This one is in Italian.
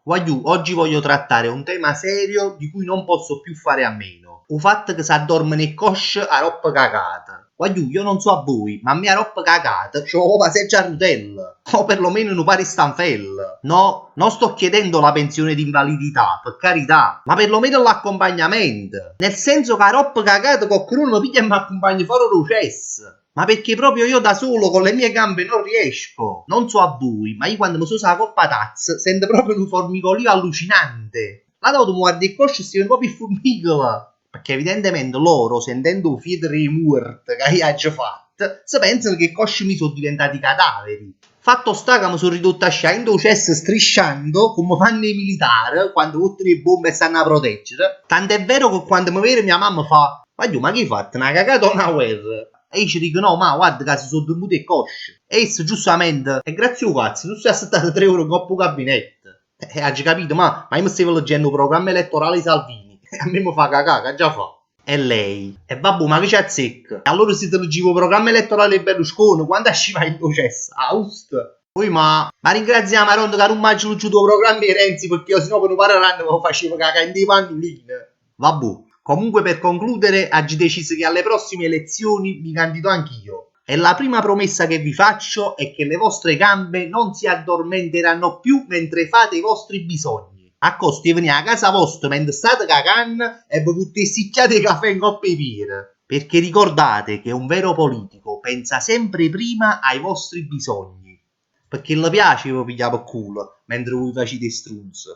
Guagliù, oggi voglio trattare un tema serio di cui non posso più fare a meno. Il fatto che si addorme nel cosce a roba cagata. Guagliù, io non so a voi, ma a me a roba cagata c'ho la seggia a rotella. O perlomeno non pare stanfella. No, non sto chiedendo la pensione di invalidità, per carità, ma perlomeno l'accompagnamento. Nel senso che a roba cagata qualcuno mi piglia e mi accompagna fuori lo cesso. Ma perché proprio io da solo con le mie gambe non riesco. Non so a voi, ma io quando mi so la coppa tazza sento proprio un formicolio allucinante. La noto mi guarda il coscio e si vede proprio il formicola. Perché evidentemente loro, sentendo fiedere di morte che io ho già fatto, si pensano che i cosci mi sono diventati cadaveri. Fatto sta che mi sono ridotto a scendere cesso strisciando come fanno i militari quando buttano le bombe e stanno a proteggere. Tant'è vero che quando mi vede mia mamma fa: ma che hai fatto? Una cagata o una guerra? E io ci dico: no, ma guarda che si sono dormiti e cosce. E essa giustamente: e grazie a cazzo, tu sei aspettato 3 ore con il gabinetto. E hai capito? Ma io mi stavo leggendo il programma elettorale di Salvini. E a me mi fa cagare, che già fa. E lei? E babbo, ma che c'è a secco? E allora si te leggevo il programma elettorale di Berlusconi, quando usciva il processo? Aust. Poi ma ringraziamo a Rondo che non mangio il tuo programma di Renzi, perché io sennò per non parlare lo facevo cagare in dei pannolini. Vabbè. Comunque per concludere, oggi deciso che alle prossime elezioni mi candido anch'io. E la prima promessa che vi faccio è che le vostre gambe non si addormenteranno più mentre fate i vostri bisogni. A costo di venire a casa vostra mentre state cagando e vi tutte sicchiate di caffè in coppe di pere. Perché ricordate che un vero politico pensa sempre prima ai vostri bisogni. Perché le piace vi pigliare per culo mentre voi facete strunz.